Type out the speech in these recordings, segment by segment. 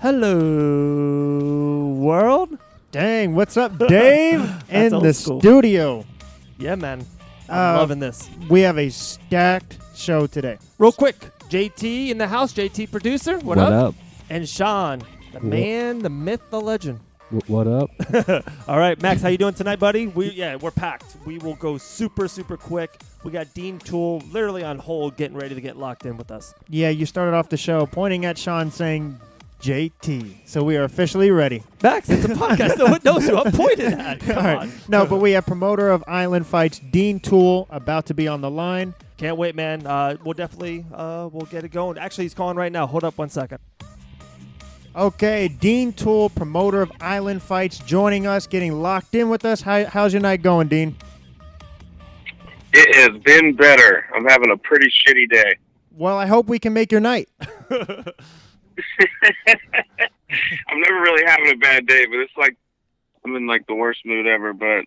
Hello, world. Dang, what's up, Dave? In the studio. Yeah, man. I'm loving this. We have a stacked show today. Real quick, JT in the house, JT producer. What up? And Sean, the man, the myth, the legend. What up? All right, Max, how you doing tonight, buddy? We're packed. We will go super, super quick. We got Dean Toole literally on hold, getting ready to get locked in with us. Yeah, you started off the show pointing at Sean saying JT. So we are officially ready. Max, it's a podcast. No one knows who I'm pointing at. Come on. No, but we have promoter of Island Fights, Dean Toole, about to be on the line. Can't wait, man. We'll definitely we'll get it going. Actually, he's calling right now. Hold up 1 second. Okay, Dean Toole, promoter of Island Fights, joining us, getting locked in with us. How's your night going, Dean? It has been better. I'm having a pretty shitty day. Well, I hope we can make your night. I'm never really having a bad day, but it's like I'm in like the worst mood ever, but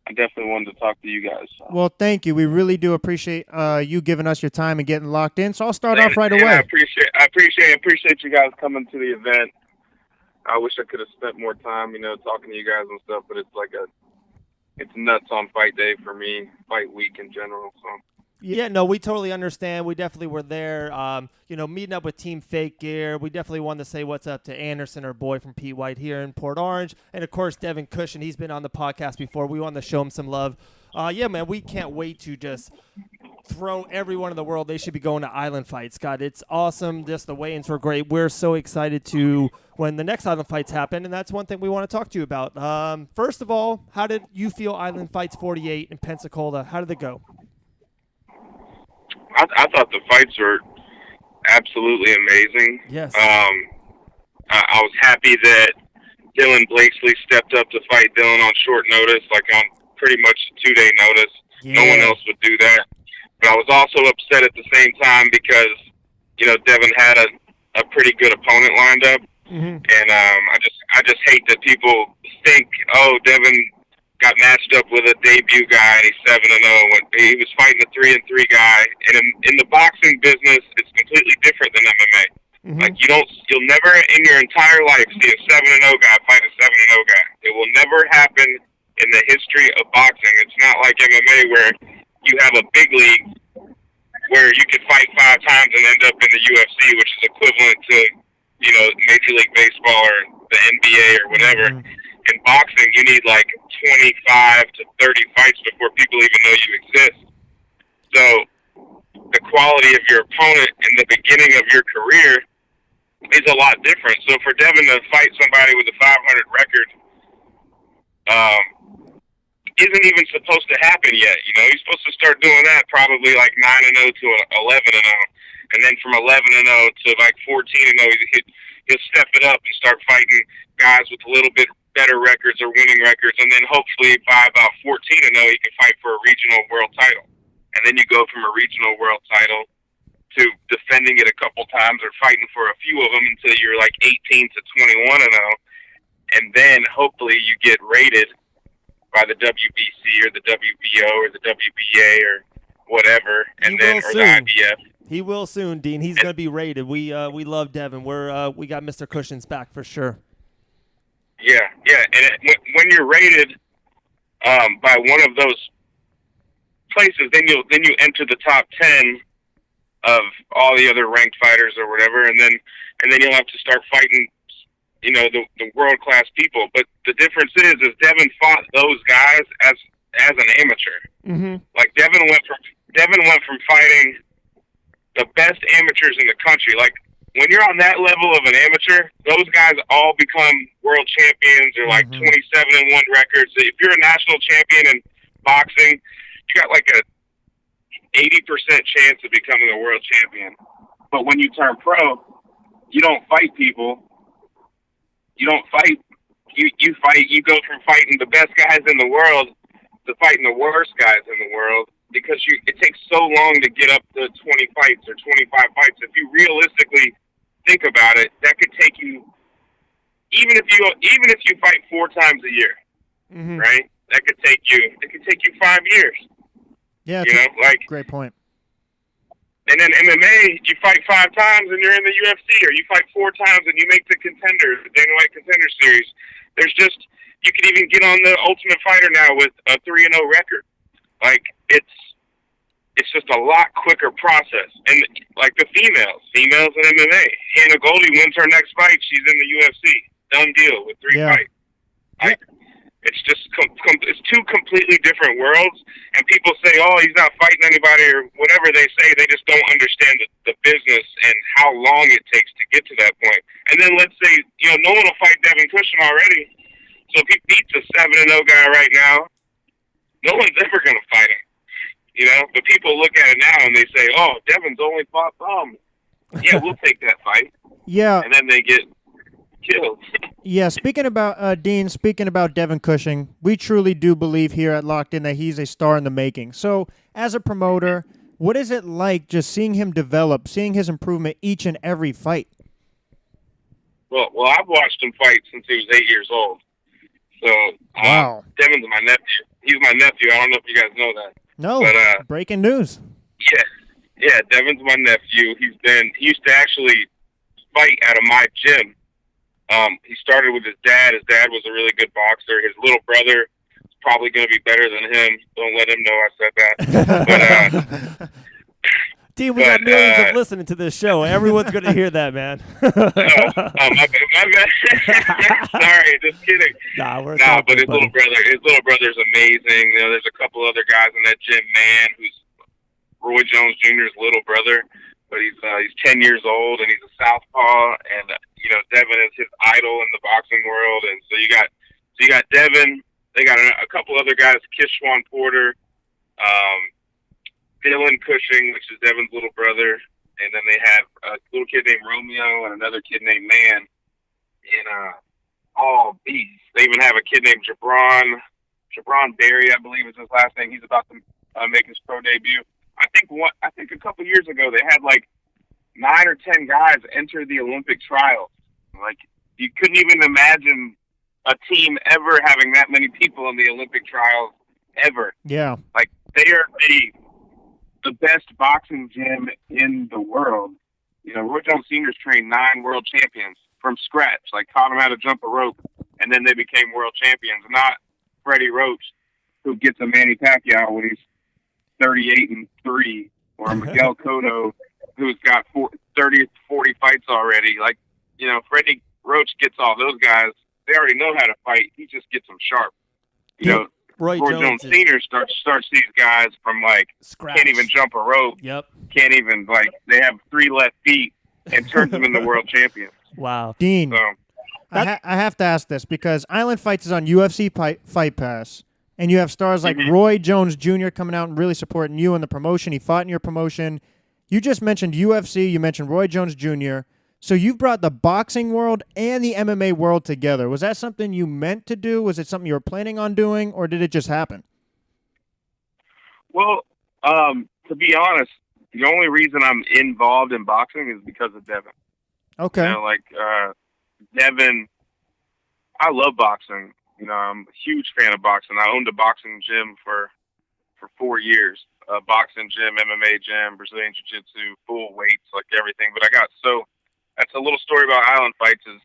I definitely wanted to talk to you guys. So. Well, thank you. We really do appreciate you giving us your time and getting locked in. So I'll start off right away. I appreciate you guys coming to the event. I wish I could have spent more time, talking to you guys and stuff, but it's nuts on fight day for me, fight week in general. So. Yeah, no, we totally understand. We definitely were there, meeting up with Team Fake Gear. We definitely wanted to say what's up to Anderson, our boy from Pete White here in Port Orange. And, of course, Devin Cushion. He's been on the podcast before. We wanted to show him some love. Yeah, man, we can't wait to just throw everyone in the world. They should be going to Island Fights. God, it's awesome. Just the weigh-ins were great. We're so excited to when the next Island Fights happen, and that's one thing we want to talk to you about. First of all, how did you feel Island Fights 48 in Pensacola? How did it go? I thought the fights were absolutely amazing. Yes. I was happy that Dylan Blakesley stepped up to fight Dylan on short notice, like on pretty much a 2-day notice. Yeah. No one else would do that. But I was also upset at the same time because, Devin had a pretty good opponent lined up. Mm-hmm. And I just hate that people think, oh, Devin got matched up with a debut guy and he's 7-0 when he was fighting a 3-3 guy. And in the boxing business, it's completely different than MMA. Mm-hmm. Like you'll never in your entire life see a 7-0 guy fight a 7-0 guy. It will never happen in the history of boxing. It's not like MMA where you have a big league where you could fight 5 times and end up in the UFC, which is equivalent to, Major League Baseball or the NBA or whatever. Mm-hmm. In boxing, you need like 25 to 30 fights before people even know you exist. So the quality of your opponent in the beginning of your career is a lot different. So for Devin to fight somebody with a 500 record isn't even supposed to happen yet. He's supposed to start doing that probably like 9-0 to 11-0. And then from 11-0 to like 14-0, he'll step it up and start fighting guys with a little bit better records or winning records, and then hopefully by about 14-0, he can fight for a regional world title. And then you go from a regional world title to defending it a couple times or fighting for a few of them until you're like 18 to 21-0, and then hopefully you get rated by the WBC or the WBO or the WBA or whatever, and then or the IBF. He will soon, Dean. He's going to be rated. We love Devin. We got Mr. Cushion's back for sure. Yeah, and when you're rated by one of those places, then you enter the top 10 of all the other ranked fighters or whatever, and then you'll have to start fighting, the world class people. But the difference is Devin fought those guys as an amateur. Mm-hmm. Like Devin went from fighting the best amateurs in the country, like. When you're on that level of an amateur, those guys all become world champions or like 27-1 records. If you're a national champion in boxing, you got like a 80% chance of becoming a world champion. But when you turn pro, you don't fight people. You don't fight. You fight. You go from fighting the best guys in the world to fighting the worst guys in the world because it takes so long to get up to 20 fights or 25 fights. If you realistically think about it, that could take you even if you fight 4 times a year, right? that could take you 5 years. Yeah, You know, like, great point. and then MMA, you fight 5 times and you're in the UFC, or you fight 4 times and you make the Contender, the Dana White Contender Series. There's just, you can even get on the Ultimate Fighter now with a 3-0 record. Like, it's just a lot quicker process. And like the females in MMA, Hannah Goldie wins her next fight, she's in the UFC. Done deal with 3 fights. Like, it's just it's 2 completely different worlds, and people say, "Oh, he's not fighting anybody," or whatever they say. They just don't understand the business and how long it takes to get to that point. And then let's say, you know, no one will fight Devin Cushion already. So if he beats a 7-0 guy right now, no one's ever going to fight him. You know, but people look at it now and they say, "Oh, Devin's only fought bum." Yeah, we'll take that fight. Yeah, and then they get killed. Yeah, speaking about Dean, speaking about Devin Cushing, we truly do believe here at Locked In that he's a star in the making. So, as a promoter, what is it like just seeing him develop, seeing his improvement each and every fight? Well, I've watched him fight since he was 8 years old. So, Wow. Devin's my nephew. He's my nephew. I don't know if you guys know that. No, but, breaking news. Yeah, Devin's my nephew. He used to actually fight out of my gym. He started with his dad. His dad was a really good boxer. His little brother is probably going to be better than him. Don't let him know I said that. But, Dean, we got millions of listening to this show. Everyone's going to hear that, man. my bad. Sorry, just kidding. But his little brother's amazing. You know, there's a couple other guys in that gym, man, who's Roy Jones Jr.'s little brother, but he's 10 years old and he's a southpaw, and you know, Devin is his idol in the boxing world. And so you got Devin. They got a couple other guys, Kishwan Porter, Dylan Cushing, which is Devin's little brother, and then they have a little kid named Romeo and another kid named Man. And all beasts. They even have a kid named Jabron Berry, I believe is his last name. He's about to make his pro debut. I think a couple years ago they had like 9 or 10 guys enter the Olympic trials. Like, you couldn't even imagine a team ever having that many people in the Olympic trials ever. Yeah. Like, they are the best boxing gym in the world. You know, Roy Jones Sr.'s trained 9 world champions from scratch, like taught them how to jump a rope, and then they became world champions. Not Freddie Roach, who gets a Manny Pacquiao when he's 38-3, or Miguel Cotto, who's got 30, 40 fights already. Like, you know, Freddie Roach gets all those guys. They already know how to fight. He just gets them sharp. You know, Roy Jones Sr. starts these guys from, like, scratch. Can't even jump a rope. Yep. Can't even, like, they have 3 left feet, and turns them into world champions. Wow. Dean, So, I have to ask this because Island Fights is on UFC Fight Pass, and you have stars like Roy Jones Jr. coming out and really supporting you in the promotion. He fought in your promotion. You just mentioned UFC. You mentioned Roy Jones Jr. So you've brought the boxing world and the MMA world together. Was that something you meant to do? Was it something you were planning on doing, or did it just happen? Well, to be honest, the only reason I'm involved in boxing is because of Devin. Okay. You know, like, Devin, I love boxing. You know, I'm a huge fan of boxing. I owned a boxing gym for 4 years. A boxing gym, MMA gym, Brazilian Jiu-Jitsu, full weights, like everything. But that's a little story about Island Fights is,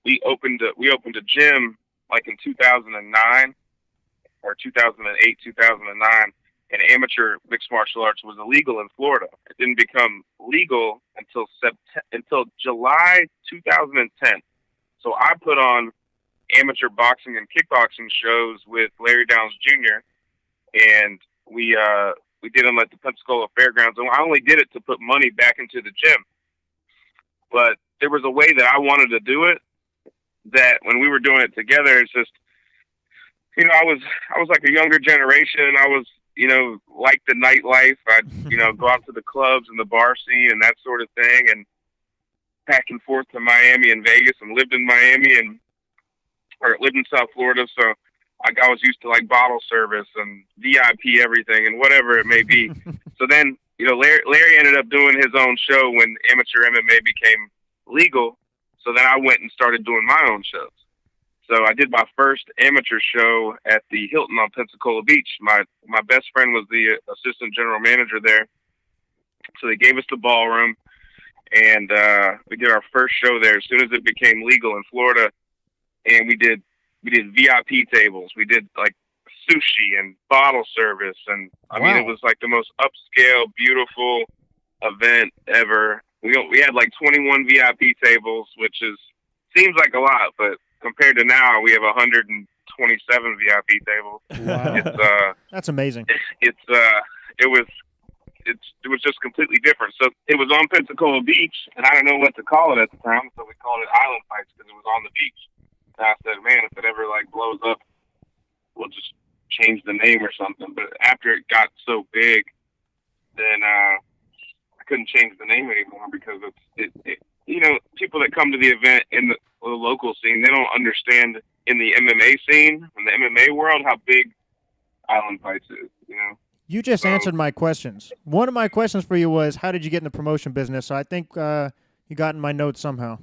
we opened a gym like in 2009 or 2008, 2009, and amateur mixed martial arts was illegal in Florida. It didn't become legal until July 2010. So I put on amateur boxing and kickboxing shows with Larry Downs Jr., and we did them at the Pensacola Fairgrounds. And I only did it to put money back into the gym. But there was a way that I wanted to do it that when we were doing it together, it's just, you know, I was like a younger generation. I was, you know, like the nightlife. I'd, you know, go out to the clubs and the bar scene and that sort of thing, and back and forth to Miami and Vegas, and lived in Miami or lived in South Florida. So I was used to like bottle service and VIP everything and whatever it may be. So then, you know, Larry ended up doing his own show when amateur MMA became legal. So then I went and started doing my own shows. So I did my first amateur show at the Hilton on Pensacola Beach. My best friend was the assistant general manager there. So they gave us the ballroom, and we did our first show there as soon as it became legal in Florida. And we did VIP tables. We did like sushi and bottle service, and I mean, it was like the most upscale, beautiful event ever. We had like 21 VIP tables, which seems like a lot, but compared to now, we have 127 VIP tables. Wow. That's amazing. It was just completely different. So it was on Pensacola Beach, and I didn't know what to call it at the time, so we called it Island Fights because it was on the beach. And I said, man, if it ever like blows up, we'll just change the name or something. But after it got so big, then I couldn't change the name anymore because it you know, people that come to the event in the local scene, they don't understand in the MMA scene, in the MMA world, how big Island Fights is, you know. You just answered my questions. One of my questions for you was, how did you get in the promotion business? So I think you got in my notes somehow.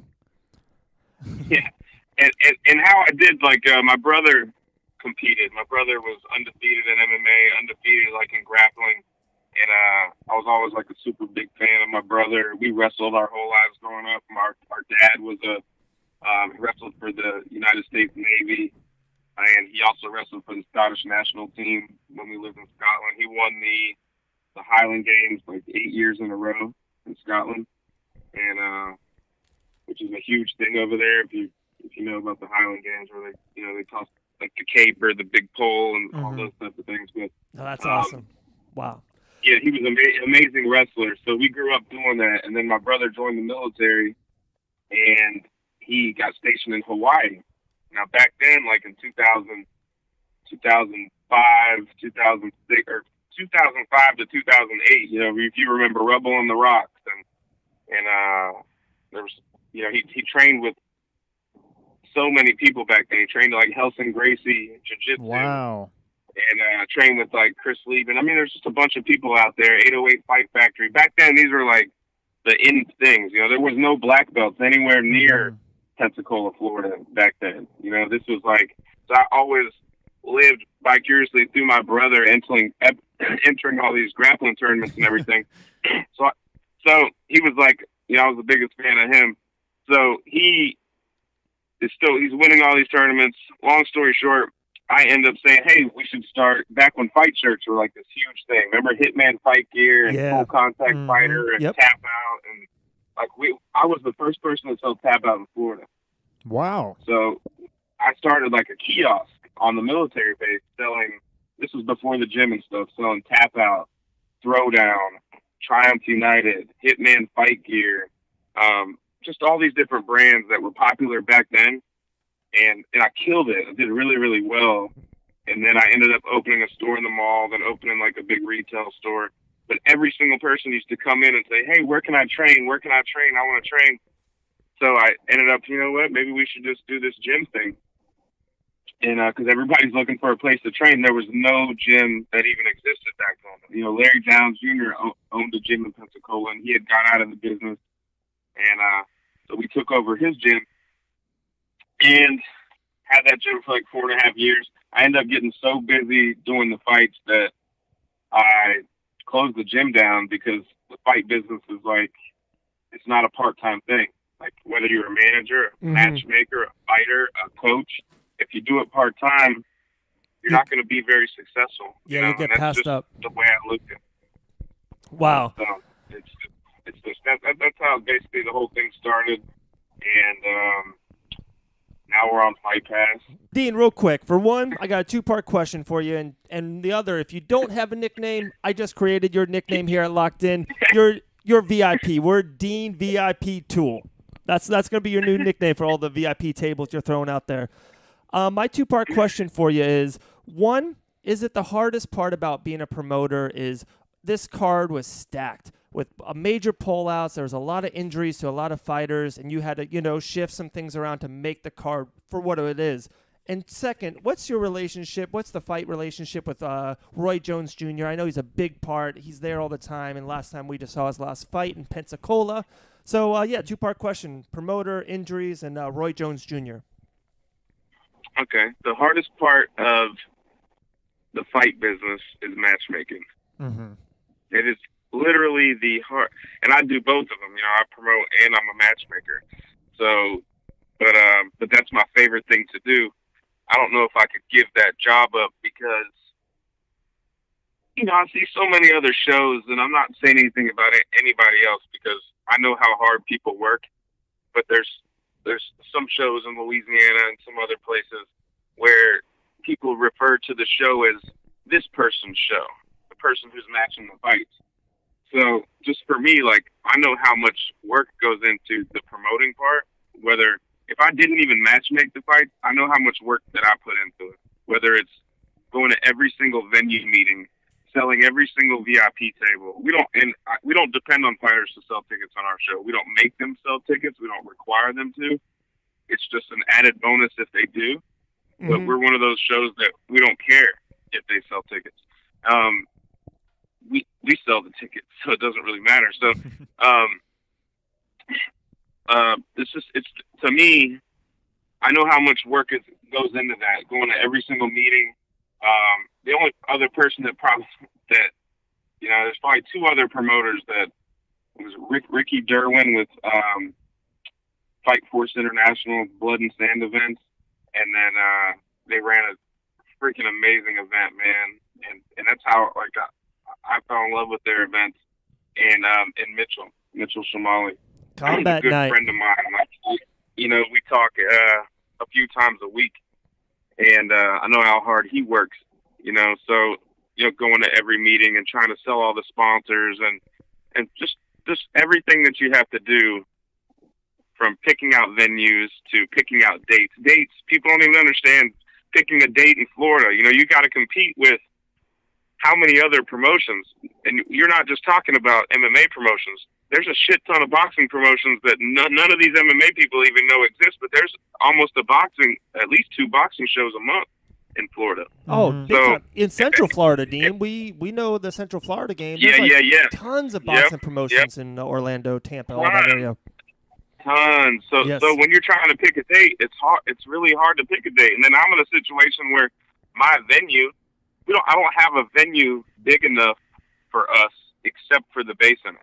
Yeah. And how I did, like, my brother competed. My brother was undefeated in MMA, undefeated, like, in grappling. And I was always, like, a super big fan of my brother. We wrestled our whole lives growing up. Our dad was he wrestled for the United States Navy. And he also wrestled for the Scottish national team when we lived in Scotland. He won the Highland Games like 8 years in a row in Scotland, and which is a huge thing over there. If you know about the Highland Games, where they toss like the caper, the big pole, and all those types of things. But that's awesome. Wow. Yeah, he was an amazing wrestler. So we grew up doing that, and then my brother joined the military, and he got stationed in Hawaii. Now, back then, like in 2000, 2005, 2006, or 2005 to 2008, you know, if you remember Rubble on the Rocks, and there was, you know, he trained with so many people back then. He trained like Helson Gracie, Jiu-Jitsu. Wow. And trained with like Chris Lieben. I mean, there's just a bunch of people out there. 808 Fight Factory. Back then, these were like the in things. You know, there was no black belts anywhere near Pensacola, Florida back then. You know, this was like, so I always lived vicariously through my brother entering all these grappling tournaments and everything. So he was like, you know, I was the biggest fan of him. So he's winning all these tournaments. Long story short, I end up saying, hey, we should start, back when fight shirts were like this huge thing. Remember Hitman Fight Gear and Full Contact Fighter and Tap Out, and like I was the first person to sell Tap Out in Florida. Wow. So I started like a kiosk on the military base selling, this was before the gym and stuff, selling Tap Out, Throwdown, Triumph United, Hitman Fight Gear, just all these different brands that were popular back then. And I killed it. I did really, really well. And then I ended up opening a store in the mall, then opening like a big retail store. But every single person used to come in and say, hey, where can I train? Where can I train? I want to train. So I ended up, you know what, maybe we should just do this gym thing. And because everybody's looking for a place to train, there was no gym that even existed back then. You know, Larry Downs Jr. owned a gym in Pensacola, and he had gone out of the business. And so we took over his gym and had that gym for like 4.5 years. I ended up getting so busy doing the fights that I closed the gym down, because the fight business is like, it's not a part-time thing. Like whether you're a manager, a matchmaker, a fighter, a coach, if you do it part-time, you're not going to be very successful. Yeah, you get passed up. The way I look at it. Wow. So that's how basically the whole thing started. And now we're on Fight Pass. Dean, real quick. For one, I got a two-part question for you. And the other, if you don't have a nickname, I just created your nickname here at Locked In. You're VIP. We're Dean VIP Toole. That's going to be your new nickname for all the VIP tables you're throwing out there. My two-part question for you is, one, is it the hardest part about being a promoter is this card was stacked with major pullouts. There was a lot of injuries to a lot of fighters, and you had to, you know, shift some things around to make the card for what it is. And second, what's your relationship? What's the fight relationship with Roy Jones Jr.? I know he's a big part. He's there all the time, and last time we just saw his last fight in Pensacola. So, two-part question, promoter, injuries, and Roy Jones Jr. Okay. The hardest part of the fight business is matchmaking. Mm-hmm. It is literally the hard, and I do both of them. You know, I promote and I'm a matchmaker. So, but that's my favorite thing to do. I don't know if I could give that job up because, you know, I see so many other shows, and I'm not saying anything about anybody else because I know how hard people work. But there's some shows in Louisiana and some other places where people refer to the show as this person's show, the person who's matching the fights. So just for me, like, I know how much work goes into the promoting part. Whether if I didn't even matchmake the fight, I know how much work that I put into it. Whether it's going to every single venue meeting, selling every single VIP table. We don't depend on fighters to sell tickets on our show. We don't make them sell tickets. We don't require them to. It's just an added bonus if they do. Mm-hmm. But we're one of those shows that we don't care if they sell tickets. We sell the tickets, so it doesn't really matter. So, it's to me, I know how much work goes into that, going to every single meeting. The only other person there's probably two other promoters that was Ricky Derwin with Fight Force International Blood and Sand events, and then they ran a freaking amazing event, man, and that's how I fell in love with their events. And Mitchell Shamali, Combat he's a good night. friend of mine. Like, you know, we talk a few times a week, and I know how hard he works. You know, so, you know, going to every meeting and trying to sell all the sponsors and just everything that you have to do, from picking out venues to picking out dates. Dates, people don't even understand picking a date in Florida. You know, you got to compete with how many other promotions, and you're not just talking about MMA promotions. There's a shit ton of boxing promotions that none of these MMA people even know exist, but there's almost at least 2 boxing shows a month in Florida. Oh, Mhm. big So- time. In Central Florida, Dean, we know the Central Florida game. There's Yeah. tons of boxing promotions in Orlando, Tampa, all that Tons. area. Tons. So Yes. so when you're trying to pick a date, it's hard. It's really hard to pick a date. And then I'm in a situation where my venue, I don't have a venue big enough for us except for the Bay Center.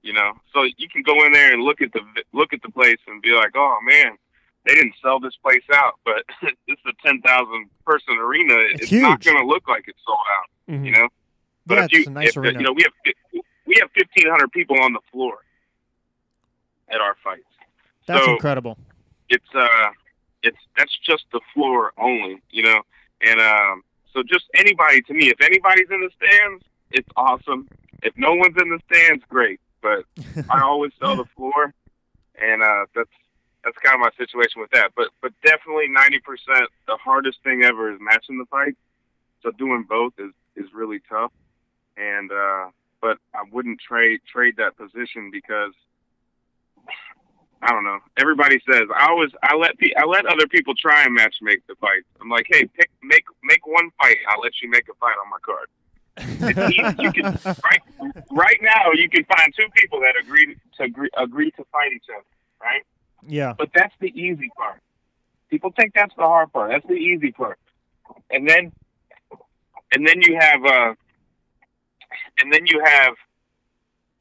You know, so you can go in there and look at the place and be like, oh man, they didn't sell this place out, but it's a 10,000 person arena. It's not huge. going to look like it's sold out. Mhm. You know, but Yeah, if you, it's a nice arena. you know, we have 1,500 people on the floor at our fights. That's So incredible. that's just the floor only, you know, and so just anybody, to me, if anybody's in the stands, it's awesome. If no one's in the stands, great. But I always sell the floor, and that's kind of my situation with that. But definitely 90%, the hardest thing ever is matching the fight. So doing both is really tough, and but I wouldn't trade that position because, I don't know. Everybody says I let other people try and match make the fights. I'm like, hey, make one fight. I'll let you make a fight on my card. It's easy. You can right now you can find 2 people that agree to fight each other, right? Yeah. But that's the easy part. People think that's the hard part. That's the easy part. And then you have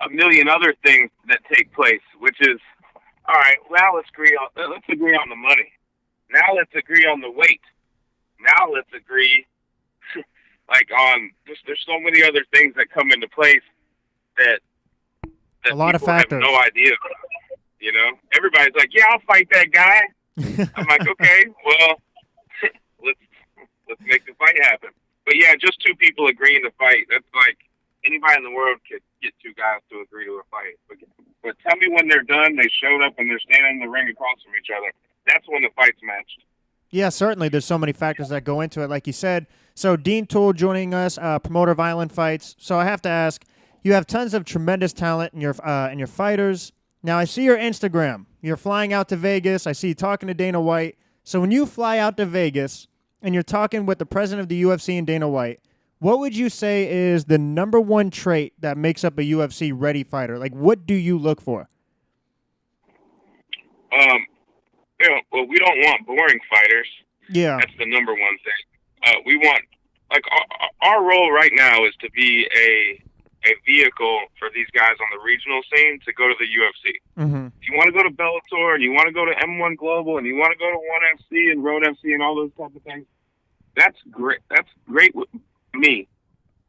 a million other things that take place, which is, all right, well, let's agree on the money. Now let's agree on the weight. Now let's agree on there's so many other things that come into place that A lot of people have factors. no idea. You know, everybody's like, yeah, I'll fight that guy. I'm like, okay, well, let's make the fight happen. But yeah, just 2 people agreeing to fight. That's like anybody in the world could get 2 guys to agree to a fight. But tell me when they're done, they showed up and they're standing in the ring across from each other. That's when the fight's matched. Yeah, certainly. There's so many factors that go into it, like you said. So Dean Toole joining us, promoter of Island Fights. So I have to ask, you have tons of tremendous talent in your fighters. Now I see your Instagram. You're flying out to Vegas. I see you talking to Dana White. So when you fly out to Vegas and you're talking with the president of the UFC and Dana White, what would you say is the number one trait that makes up a UFC ready fighter? Like, what do you look for? Well, we don't want boring fighters. Yeah. That's the number one thing. We want, like, our role right now is to be a vehicle for these guys on the regional scene to go to the UFC. Mm-hmm. If you want to go to Bellator and you want to go to M1 Global and you want to go to ONE FC and Road FC and all those types of things, that's great. That's great with me.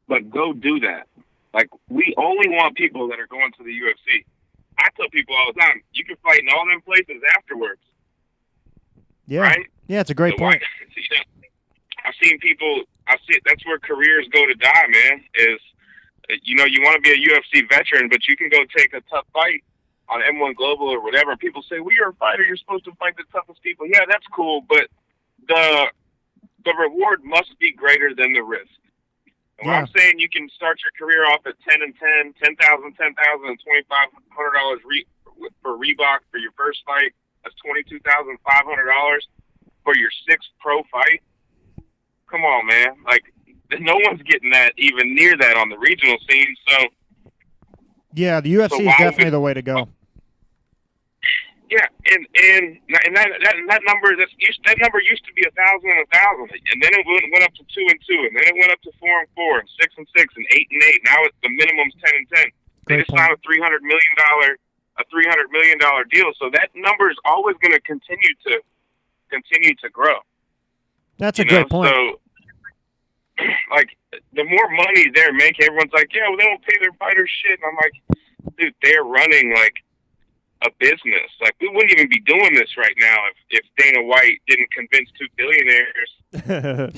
But go do that. Like, we only want people that are going to the UFC. I tell people all the time, you can fight in all them places afterwards. Yeah. Right? Yeah, it's a great point. I've seen people, that's where careers go to die, man, is, you want to be a UFC veteran, but you can go take a tough fight on M1 Global or whatever. People say, well, you're a fighter. You're supposed to fight the toughest people. Yeah, that's cool, but the reward must be greater than the risk. And when I'm saying you can start your career off at 10 and 10, $10,000, $10,000, and $2,500 for Reebok for your first fight, that's $22,500 for your sixth pro fight. Come on, man. Like, no one's getting that even near that on the regional scene. So yeah, the UFC is definitely the way to go. Yeah, and that number used to be 1,000 and 1,000, and then it went up to 2 and 2, and then it went up to 4 and 4, and 6 and 6, and 8 and 8. Now the minimum's 10 and 10. They just signed a $300 million deal, so that number is always going to continue to grow. That's a great point. So, like, the more money they're making, everyone's like, yeah, well, they don't pay their fighters shit. And I'm like, dude, they're running, like, a business. Like, we wouldn't even be doing this right now if Dana White didn't convince two billionaires to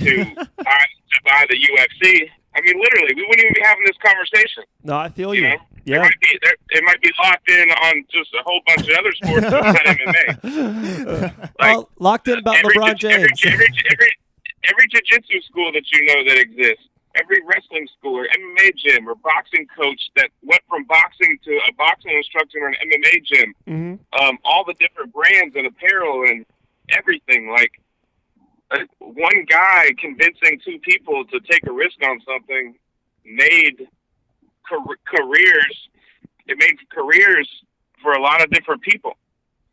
buy the UFC. I mean, literally, we wouldn't even be having this conversation. No, I feel you. Yeah. It might be locked in on just a whole bunch of other sports, but not MMA. Well, locked in about LeBron James. Every jiu-jitsu school that you know that exists, every wrestling school or MMA gym or boxing coach that went from boxing to a boxing instructor or an MMA gym, all the different brands and apparel and everything. Like, one guy convincing two people to take a risk on something made careers. It made careers for a lot of different people.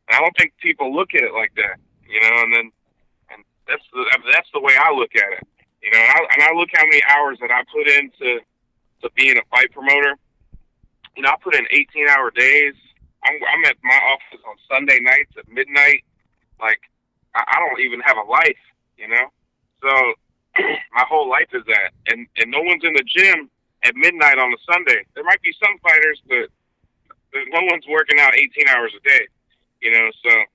And I don't think people look at it like that, and that's the way I look at it. And I look how many hours that I put into being a fight promoter. I put in 18-hour days. I'm at my office on Sunday nights at midnight. Like, I don't even have a life, So my whole life is that. And no one's in the gym at midnight on a Sunday. There might be some fighters, but no one's working out 18 hours a day, So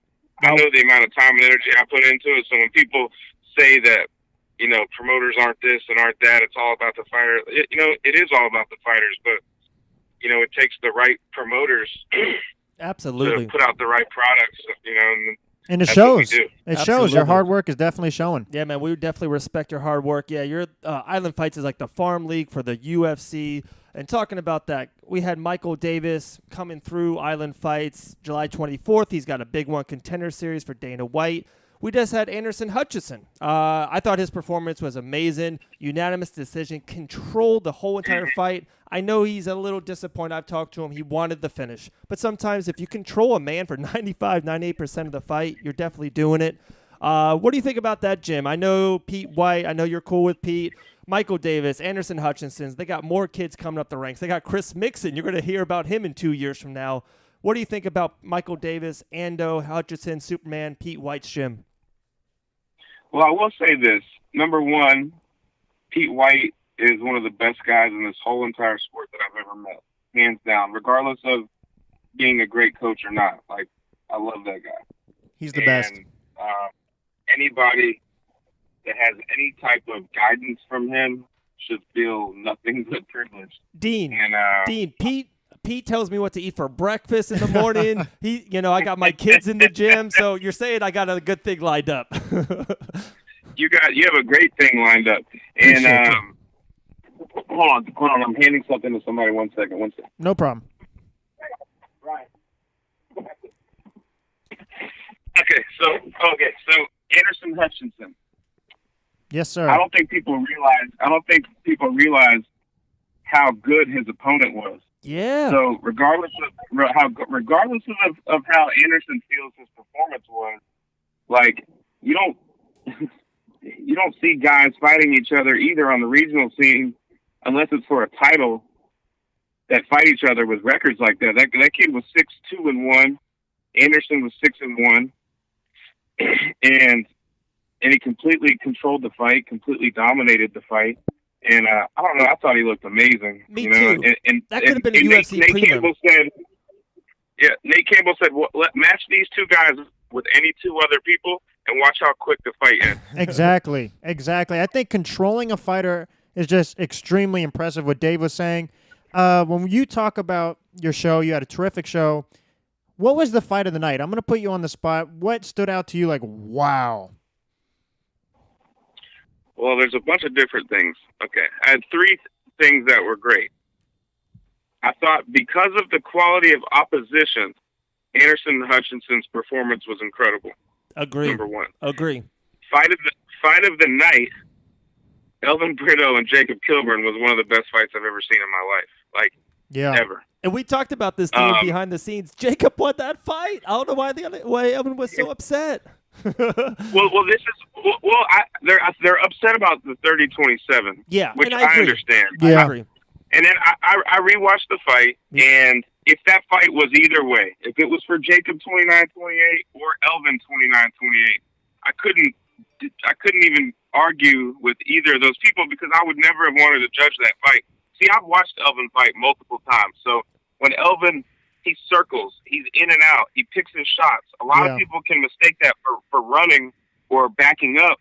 I know the amount of time and energy I put into it. So when people say that, promoters aren't this and aren't that, it's all about the fighter. It is all about the fighters, but, it takes the right promoters absolutely to put out the right products, And it shows. It Absolutely. shows. Your hard work is definitely showing. Yeah, man, we definitely respect your hard work. Yeah, your Island Fights is like the farm league for the UFC. And talking about that, we had Michael Davis coming through Island Fights July 24th. He's got a big one, Contender Series for Dana White. We just had Anderson Hutchinson. I thought his performance was amazing. Unanimous decision, controlled the whole entire fight. I know he's a little disappointed. I've talked to him. He wanted the finish. But sometimes if you control a man for 95, 98% of the fight, you're definitely doing it. What do you think about that, Jim? I know Pete White. I know you're cool with Pete. Michael Davis, Anderson Hutchinson. They got more kids coming up the ranks. They got Chris Mixon. You're going to hear about him in 2 years from now. What do you think about Michael Davis, Ando, Hutchinson, Superman, Pete White's Jim? Well, I will say this. Number one, Pete White is one of the best guys in this whole entire sport that I've ever met, hands down, regardless of being a great coach or not. Like, I love that guy. He's the best. Anybody that has any type of guidance from him should feel nothing but privileged. Dean, Dean, Pete tells me what to eat for breakfast in the morning. I got my kids in the gym, so you're saying I got a good thing lined up. You have a great thing lined up. And hold on, I'm handing something to somebody. One second. No problem. Right. Okay, so Anderson Hutchinson. Yes, sir. I don't think people realize how good his opponent was. Yeah. So regardless of how Anderson feels his performance was, like, you don't you don't see guys fighting each other either on the regional scene unless it's for a title that fight each other with records like that. That kid was 6-2-1. Anderson was 6-1, and he completely controlled the fight, completely dominated the fight. And I don't know, I thought he looked amazing. Me you know? too. And That could have been a UFC Nate prelim. Campbell said, Nate Campbell said, well, match these two guys with any two other people and watch how quick the fight ends. Exactly. I think controlling a fighter is just extremely impressive, what Dave was saying. When you talk about your show, you had a terrific show. What was the fight of the night? I'm going to put you on the spot. What stood out to you like, wow? Well, there's a bunch of different things. Okay. I had three things that were great. I thought because of the quality of opposition, Anderson Hutchinson's performance was incredible. Agree. Number one. Agree. Fight of the night, Elvin Brito and Jacob Kilburn was one of the best fights I've ever seen in my life. Like, ever. And we talked about this behind the scenes. Jacob won that fight. I don't know why Evan was so upset. They're upset about the 30-27. Yeah, which and I agree. understand. Yeah. I agree. And then I rewatched the fight, and if that fight was either way, if it was for Jacob 29-28 or Elvin 29-28, I couldn't even argue with either of those people because I would never have wanted to judge that fight. See, I've watched Elvin fight multiple times. So when Elvin, he circles, he's in and out, he picks his shots. A lot of people can mistake that for running or backing up,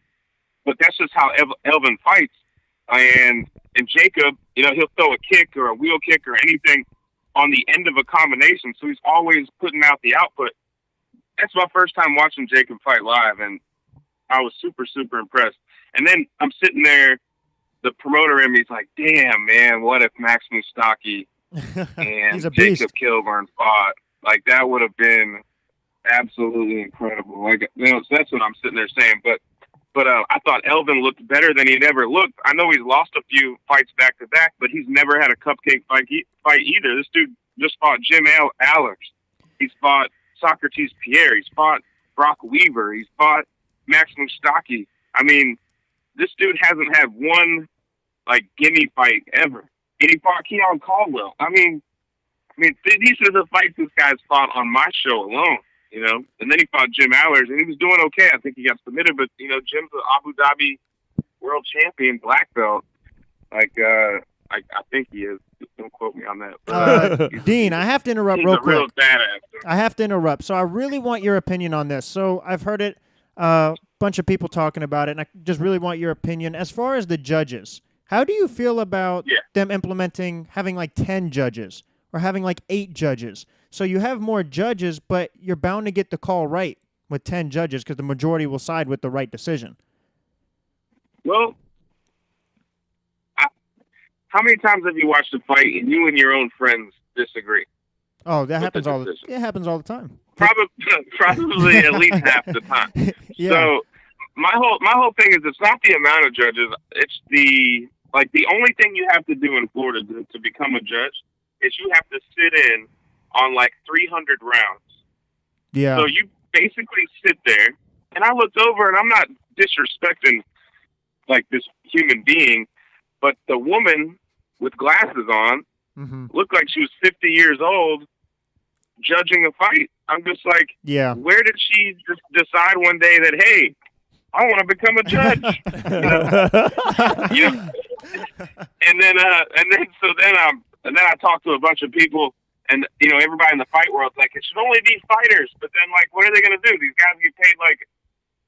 but that's just how Elvin fights. And Jacob, he'll throw a kick or a wheel kick or anything on the end of a combination. So he's always putting out the output. That's my first time watching Jacob fight live, and I was super, super impressed. And then I'm sitting there, the promoter in me is like, damn, man, what if Max Mustaki and Jacob Kilburn fought? Like, that would have been absolutely incredible. Like, so that's what I'm sitting there saying. But I thought Elvin looked better than he'd ever looked. I know he's lost a few fights back to back, but he's never had a cupcake fight either. This dude just fought Jim Allers. He's fought Socrates Pierre. He's fought Brock Weaver. He's fought Max Mustaki. I mean, this dude hasn't had one gimme fight ever. And he fought Keon Caldwell. I mean, these are the fights this guy's fought on my show alone. And then he fought Jim Allers, and he was doing okay. I think he got submitted, but Jim's an Abu Dhabi world champion black belt. I think he is. Don't quote me on that. Dean, I have to interrupt real quick. He's a real badass. I have to interrupt. So I really want your opinion on this. So I've heard it, bunch of people talking about it, and I just really want your opinion. As far as the judges, how do you feel about them implementing having 10 judges or having 8 judges? So you have more judges, but you're bound to get the call right with 10 judges because the majority will side with the right decision. Well, how many times have you watched a fight and you and your own friends disagree? Oh, that happens all it happens all the time. Probably at least half the time. Yeah. So my whole thing is it's not the amount of judges, it's the only thing you have to do in Florida to become a judge is you have to sit in on 300 rounds. Yeah. So you basically sit there, and I looked over, and I'm not disrespecting this human being, but the woman with glasses on looked like she was 50 years old judging a fight. I'm just like, where did she just decide one day that, hey, I want to become a judge? And then I talked to a bunch of people, and everybody in the fight world's like, it should only be fighters. But then what are they going to do? These guys get paid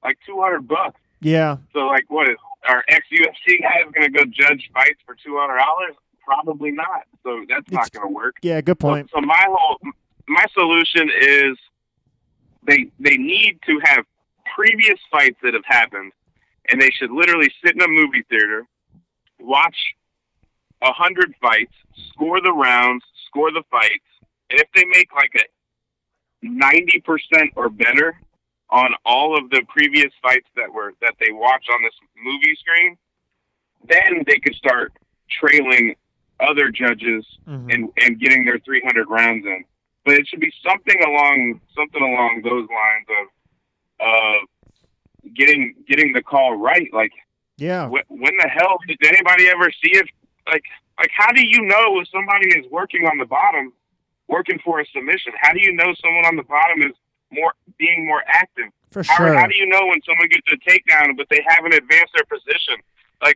like $200. Yeah. So what is our ex-UFC guy going to go judge fights for $200? Probably not. So that's not going to work. Yeah, good point. So my solution is they need to have previous fights that have happened, and they should literally sit in a movie theater, watch 100 fights, score the rounds, score the fights, and if they make a 90% or better on all of the previous fights that they watch on this movie screen, then they could start trailing other judges and getting their 300 rounds in. But it should be something along those lines of getting the call right. Like, Yeah. when the hell did anybody ever see it? Like how do you know if somebody is working on the bottom, working for a submission? How do you know someone on the bottom is being more active? For sure. How do you know when someone gets a takedown but they haven't advanced their position?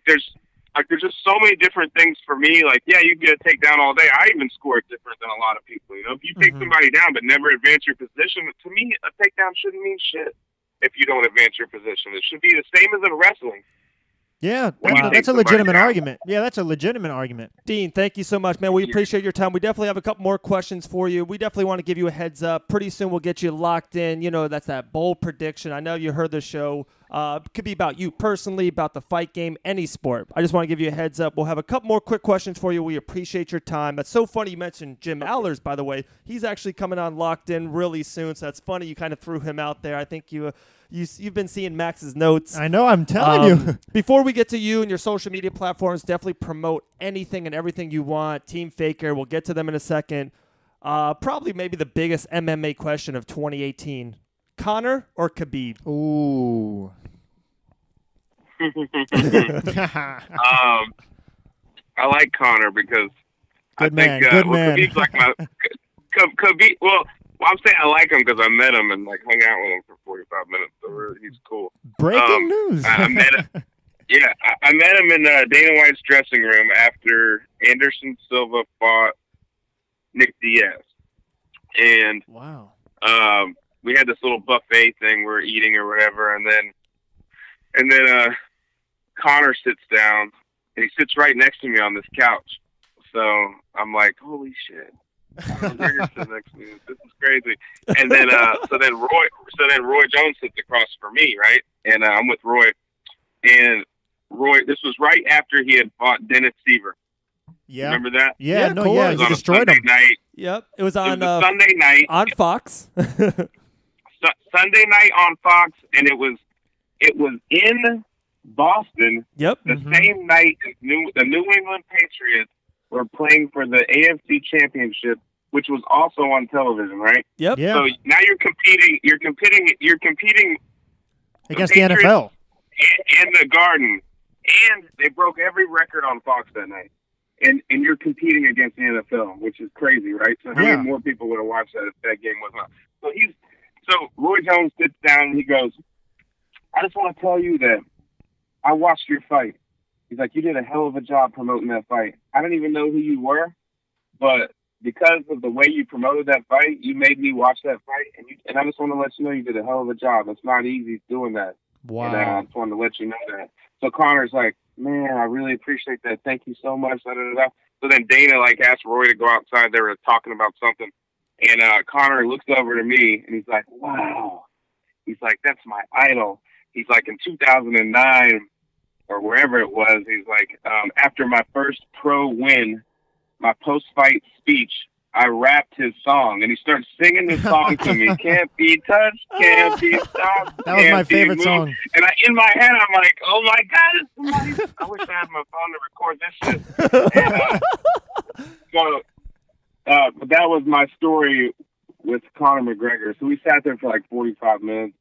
There's just so many different things for me. Like, yeah, you can get a takedown all day. I even score different than a lot of people. You know, if you take somebody down but never advance your position, to me, a takedown shouldn't mean shit if you don't advance your position. It should be the same as in wrestling. Yeah, Wow. that's a legitimate argument. Yeah, that's a legitimate argument. Dean, thank you so much, man. We appreciate your time. We definitely have a couple more questions for you. We definitely want to give you a heads up. Pretty soon we'll get you locked in. You know, that's that bold prediction. I know you heard the show. Could be about you personally, about the fight game, any sport. I just want to give you a heads up. We'll have a couple more quick questions for you. We appreciate your time. That's so funny you mentioned Jim Allers, by the way. He's actually coming on locked in really soon, so that's funny you kind of threw him out there. I think you've been seeing Max's notes. I know, I'm telling you. Before we get to you and your social media platforms, definitely promote anything and everything you want. Team Faker, we'll get to them in a second. Probably maybe the biggest MMA question of 2018. Conor or Khabib? Ooh. I like Conor because Good I think man. Khabib's like my Khabib. Well, I'm saying I like him because I met him and hung out with him for 45 minutes. So really, he's cool. Breaking news. I met him. Yeah, I met him in Dana White's dressing room after Anderson Silva fought Nick Diaz, and wow. We had this little buffet thing we were eating or whatever, and then Conor sits down and he sits right next to me on this couch. So I'm like, holy shit. Conor sits next to me. This is crazy. And then so then Roy Jones sits across from me, right? And I'm with Roy. And Roy, this was right after he had fought Dennis Seaver. Yeah. Remember that? Yeah, Yeah, no, cool. yeah, It was you on a destroyed Sunday him. night. Yep. It was It on was a Sunday night. on Fox. Sunday night on Fox, and it was in Boston. Yep. The same night as the New England Patriots were playing for the AFC Championship, which was also on television, right? Yep. Yeah. So now you're competing Against the NFL. in the Garden, and they broke every record on Fox that night. And you're competing against the NFL, which is crazy, right? So how Yeah. many more people would have watched that if that game was not? So Roy Jones sits down and he goes, I just want to tell you that I watched your fight. He's like, you did a hell of a job promoting that fight. I didn't even know who you were, but because of the way you promoted that fight, you made me watch that fight. And I just want to let you know you did a hell of a job. It's not easy doing that. Wow. And I just wanted to let you know that. So Conor's like, man, I really appreciate that. Thank you so much. Da, da, da. So then Dana asked Roy to go outside. They were talking about something. And Conor looks over to me and he's like, wow. He's like, that's my idol. He's like, in 2009 or wherever it was, he's like, after my first pro win, my post-fight speech, I rapped his song, and he starts singing the song to me. Can't be touched, can't be stopped. That was my favorite song. And in my head, I'm like, oh my God, I wish I had my phone to record this shit. But that was my story with Conor McGregor. So we sat there for like 45 minutes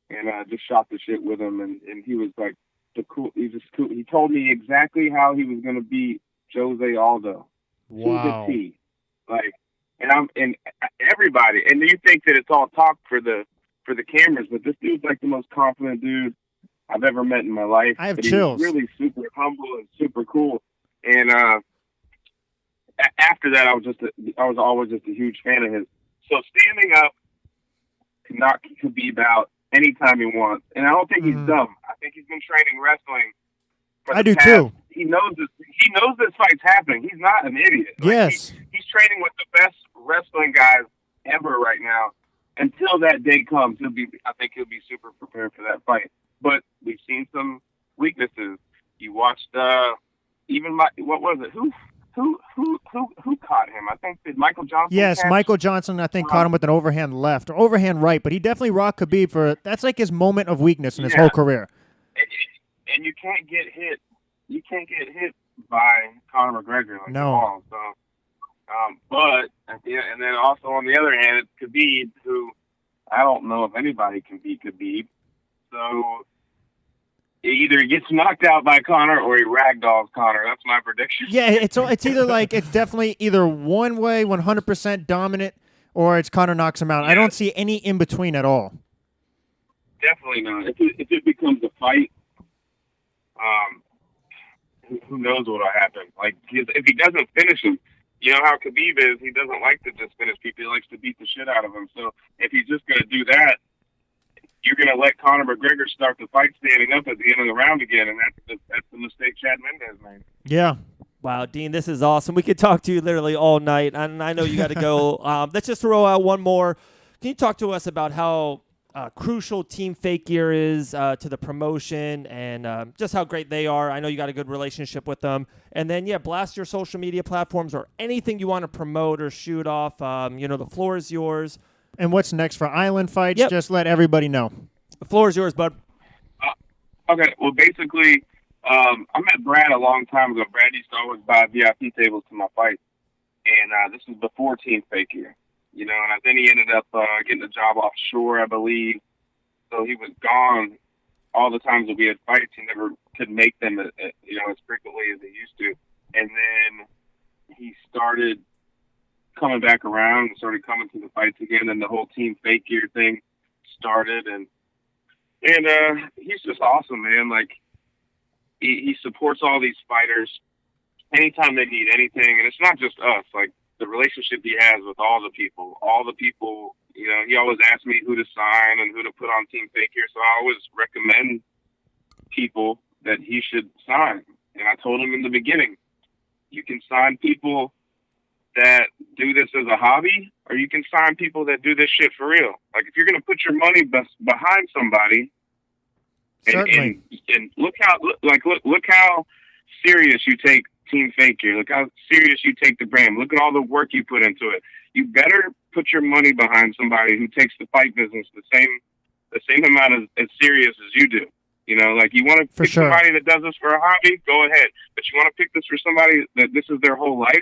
and just shot the shit with him, and he was like he's just cool. He told me exactly how he was going to beat Jose Aldo. Wow. To the T. And everybody, and you think that it's all talk for the cameras, but this dude's like the most confident dude I've ever met in my life. I have but chills. He's really super humble and super cool. And after that, I was always just a huge fan of his. So standing up to knock Khabib out anytime he wants, and I don't think he's dumb. I think he's been training wrestling. I do too. He knows this. He knows this fight's happening. He's not an idiot. Yes. He's training with the best wrestling guys ever right now. Until that day comes, I think he'll be super prepared for that fight. But we've seen some weaknesses. You watched what was it? Who caught him? I think did Michael Johnson. Yes, catch? Michael Johnson, I think, caught him with an overhand left or overhand right, but he definitely rocked Khabib that's like his moment of weakness in his whole career. And you can't get hit. You can't get hit by Conor McGregor at all. So, but and then also on the other hand, it's Khabib, who I don't know if anybody can beat Khabib. So either he gets knocked out by Conor or he ragdolls Conor. That's my prediction. Yeah, it's either like it's definitely either one way, 100% dominant, or it's Conor knocks him out. I don't see any in between at all. Definitely not. If it becomes a fight, who knows what'll happen? Like if he doesn't finish him, you know how Khabib is. He doesn't like to just finish people. He likes to beat the shit out of them. So if he's just going to do that, you're going to let Conor McGregor start the fight standing up at the end of the round again, and that's the mistake Chad Mendes made. Yeah. Wow, Dean, this is awesome. We could talk to you literally all night, and I know you got to go. Let's just throw out one more. Can you talk to us about how crucial Team Fake Gear is to the promotion and just how great they are? I know you got a good relationship with them. And then, blast your social media platforms or anything you want to promote or shoot off. The floor is yours. And what's next for Island Fights? Yep. Just let everybody know. The floor is yours, bud. Okay, well, basically, I met Brad a long time ago. Brad used to always buy VIP tables to my fights. And this was before Team Fake Gear. And then he ended up getting a job offshore, I believe. So he was gone all the times that we had fights. He never could make them, as frequently as he used to. And then he started coming back around and started coming to the fights again, and the whole Team Fake Gear thing started. And he's just awesome, man. Like, he supports all these fighters anytime they need anything. And it's not just us. Like, the relationship he has with all the people, he always asks me who to sign and who to put on Team Fake Gear. So I always recommend people that he should sign. And I told him in the beginning, you can sign people that do this as a hobby, or you can sign people that do this shit for real. Like, if you're going to put your money behind somebody, and look how serious you take Team Fake Gear. Look how serious you take the brand. Look at all the work you put into it. You better put your money behind somebody who takes the fight business the same amount as serious as you do. You want to pick somebody that does this for a hobby, go ahead. But you want to pick this for somebody that this is their whole life.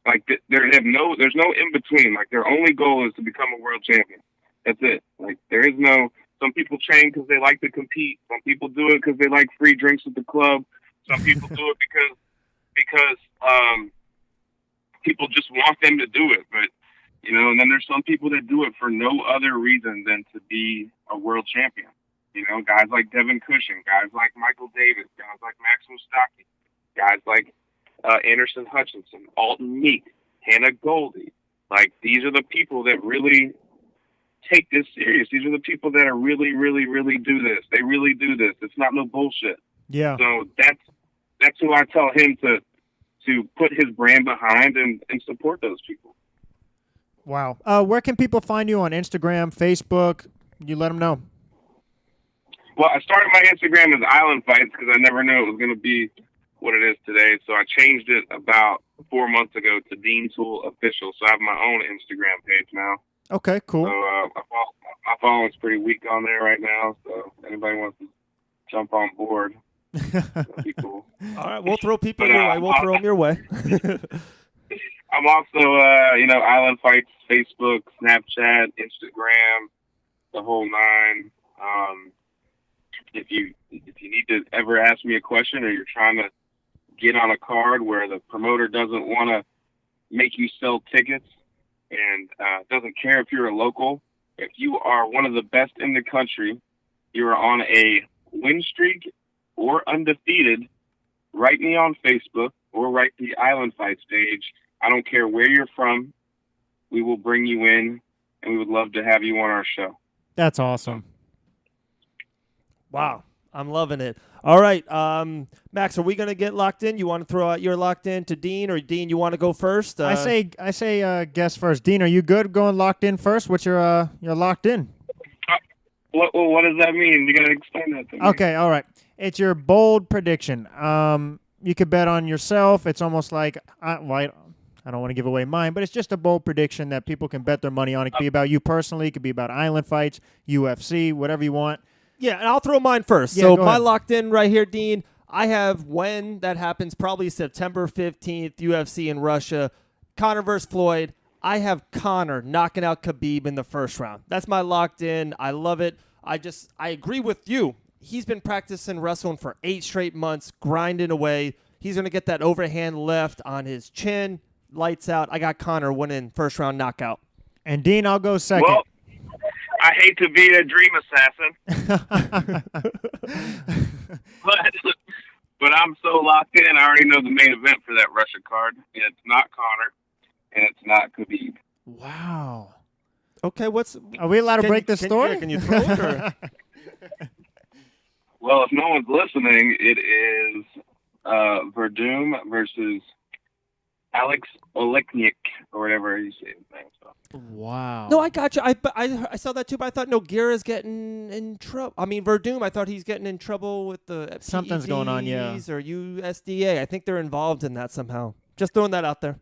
Like, there's no in between. Like, their only goal is to become a world champion. That's it. Like, there is no. Some people train because they like to compete. Some people do it because they like free drinks at the club. Some people do it because people just want them to do it. But and then there's some people that do it for no other reason than to be a world champion. Guys like Devin Cushing, guys like Michael Davis, guys like Max Mustaki, guys like Anderson Hutchinson, Alton Meek, Hannah Goldie. Like, these are the people that really take this serious. These are the people that are really, really, really do this. They really do this. It's not no bullshit. Yeah. So that's who I tell him to put his brand behind and support those people. Wow. Where can people find you on Instagram, Facebook? You let them know. Well, I started my Instagram as Island Fights because I never knew it was going to be what it is today. So I changed it about 4 months ago to Dean Toole Official. So I have my own Instagram page now. Okay, cool. So my following's pretty weak on there right now. So if anybody wants to jump on board, that'd be cool. All right, we'll throw people your way. We'll throw them your way. I'm also, Island Fights, Facebook, Snapchat, Instagram, the whole nine. If you need to ever ask me a question or you're trying to get on a card where the promoter doesn't want to make you sell tickets and doesn't care if you're a local, if you are one of the best in the country, you're on a win streak or undefeated, write me on Facebook or write the Island Fights page. I don't care where you're from. We will bring you in, and we would love to have you on our show. That's awesome. Wow. I'm loving it. All right. Max, are we going to get locked in? You want to throw out your locked in to Dean, or Dean, you want to go first? I say guess first. Dean, are you good going locked in first? What's your locked in? What does that mean? You got to explain that to me. Okay. All right. It's your bold prediction. You could bet on yourself. It's almost like, I don't want to give away mine, but it's just a bold prediction that people can bet their money on. It could be about you personally. It could be about Island Fights, UFC, whatever you want. Yeah, and I'll throw mine first. So my locked in right here, Dean, I have when that happens, probably September 15th, UFC in Russia, Conor versus Floyd. I have Conor knocking out Khabib in the first round. That's my locked in. I love it. I agree with you. he's been practicing wrestling for 8 straight months, grinding away. He's going to get that overhand left on his chin. Lights out. I got Connor winning first round knockout. And Dean, I'll go second. Well, I hate to be a dream assassin, but I'm so locked in. I already know the main event for that Russia card. It's not Connor, and it's not Khabib. Wow. Okay, Are we allowed to break this story? Can you throw it? Or? Well, if no one's listening, it is Verdum versus Alex Olechnik, or whatever you say his name. So. Wow. No, I got you. I saw that too, but I thought Nogueira's getting in trouble. I mean, Verdum, I thought he's getting in trouble with the Something's going on, yeah. or USDA. I think they're involved in that somehow. Just throwing that out there.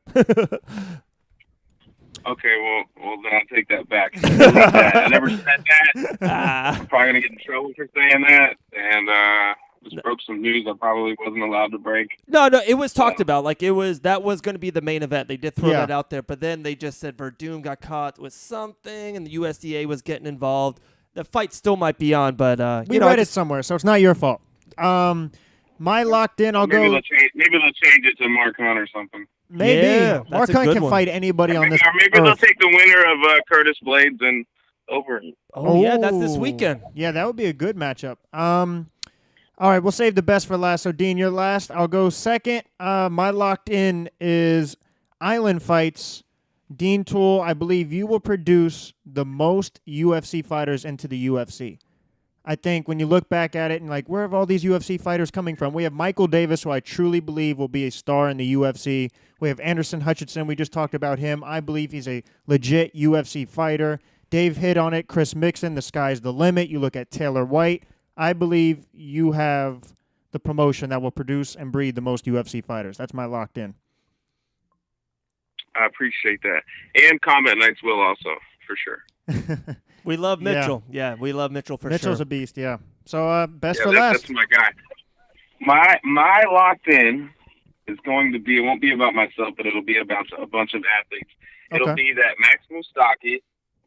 Okay, well, then I'll take that back. I never said that. I'm probably going to get in trouble for saying that, and just broke some news I probably wasn't allowed to break. No, it was talked about. Like, that was going to be the main event. They did throw that out there, but then they just said Verdum got caught with something, and the USDA was getting involved. The fight still might be on, but we read it somewhere, so it's not your fault. My locked in, I'll maybe go. Maybe they'll change it to Marcon or something. Maybe. Yeah, Marcon can fight anybody on this Or maybe they'll take the winner of Curtis Blades and over. Oh, yeah, that's this weekend. Yeah, that would be a good matchup. All right, we'll save the best for last. So, Dean, you're last. I'll go second. My locked in is Island Fights. Dean Toole, I believe you will produce the most UFC fighters into the UFC. I think when you look back at it and like, where have all these UFC fighters coming from? We have Michael Davis, who I truly believe will be a star in the UFC. We have Anderson Hutchinson. We just talked about him. I believe he's a legit UFC fighter. Dave hit on it. Chris Mixon, the sky's the limit. You look at Taylor White. I believe you have the promotion that will produce and breed the most UFC fighters. That's my locked in. I appreciate that. And Combat Nights will also, for sure. We love Mitchell. Yeah, we love Mitchell for Mitchell's sure. a beast, yeah. So, best for last. That's my guy. My locked in is going to be, it won't be about myself, but it'll be about a bunch of athletes. It'll be that Max Moustakas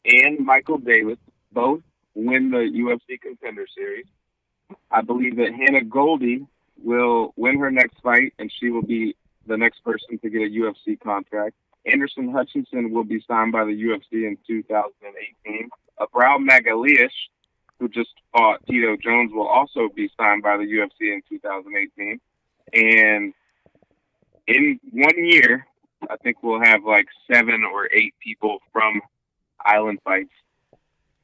and Michael Davis both win the UFC Contender Series. I believe that Hannah Goldie will win her next fight, and she will be the next person to get a UFC contract. Anderson Hutchinson will be signed by the UFC in 2018. Abrao Magalhães, who just fought Tito Jones, will also be signed by the UFC in 2018. And in 1 year, I think we'll have like 7 or 8 people from Island Fights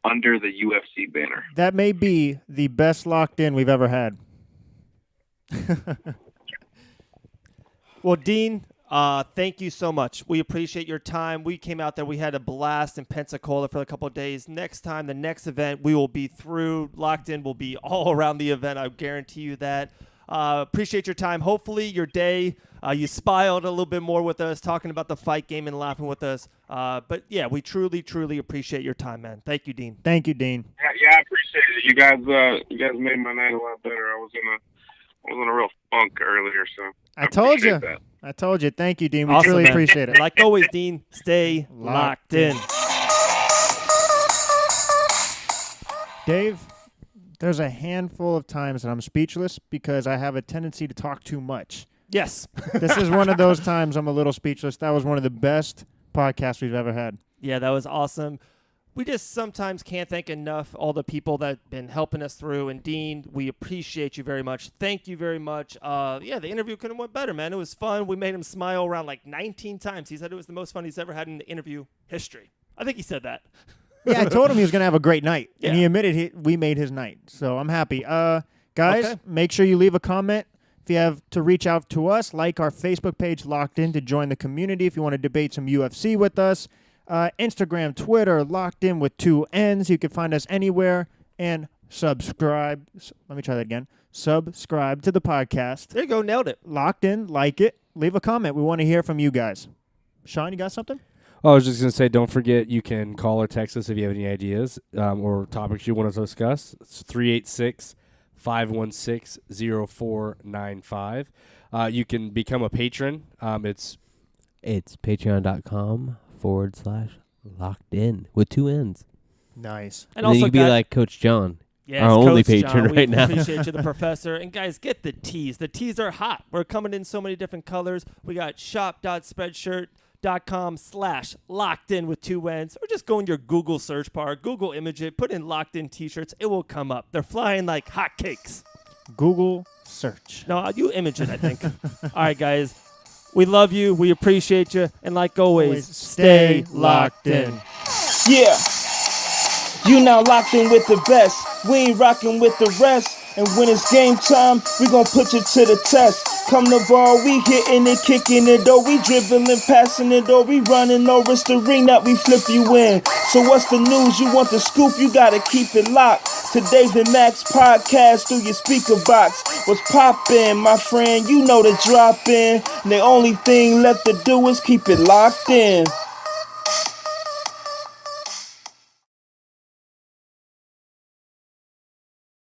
under the UFC banner. That may be the best locked in we've ever had. Well, Dean, thank you so much. We appreciate your time. We came out there. We had a blast in Pensacola for a couple of days. Next time, the next event, we will be through. Locked in will be all around the event. I guarantee you that. Appreciate your time. Hopefully your day, you smiled a little bit more with us, talking about the fight game and laughing with us. But, yeah, we truly, truly appreciate your time, man. Thank you, Dean. Thank you, Dean. Yeah, I appreciate it. You guys made my night a lot better. I was in a real funk earlier, so I told you. That. I told you. Thank you, Dean. We Awesome, truly man. appreciate it. Like always, Dean, stay locked in. Dave, there's a handful of times that I'm speechless because I have a tendency to talk too much. Yes. This is one of those times I'm a little speechless. That was one of the best podcasts we've ever had. Yeah, that was awesome. We just sometimes can't thank enough all the people that have been helping us through. And Dean, we appreciate you very much. Thank you very much. Yeah, the interview couldn't have went better, man. It was fun. We made him smile around like 19 times. He said it was the most fun he's ever had in the interview history. I think he said that. Yeah, I told him he was going to have a great night. Yeah. And he admitted we made his night. So I'm happy. Guys, Okay. make sure you leave a comment. If you have to reach out to us, like our Facebook page, Locked In, to join the community. If you want to debate some UFC with us. Instagram, Twitter, Locked In with 2 N's. You can find us anywhere. And subscribe. Let me try that again. Subscribe to the podcast. There you go. Nailed it. Locked In, like it. Leave a comment. We want to hear from you guys. Sean, you got something? I was just going to say, don't forget, you can call or text us if you have any ideas or topics you want to discuss. It's 386-516-0495. You can become a patron. It's patreon.com/locked in with 2 N's. Nice. And then also, you can be guys, like Coach John. Yes, Our only Coach patron John, right we now. appreciate you, the professor. And guys, get the tees. The tees are hot. We're coming in so many different colors. We got shop.spreadshirt.com/locked in with 2 N's, or just go in your Google search bar, Google image it, put in locked in t-shirts. It will come up. They're flying like hotcakes. Google search. No, you image it, I think. All right, guys. We love you. We appreciate you. And like always, stay locked in. Yeah, you now locked in with the best. We ain't rocking with the rest. And when it's game time, we gon' put you to the test. Come the ball, we hitting it, kicking it, or we dribbling, passing it, or we running, or it's the ring that we flip you in. So what's the news? You want the scoop? You gotta keep it locked. To David Max podcast through your speaker box. What's poppin', my friend? You know the drop in. And the only thing left to do is keep it locked in.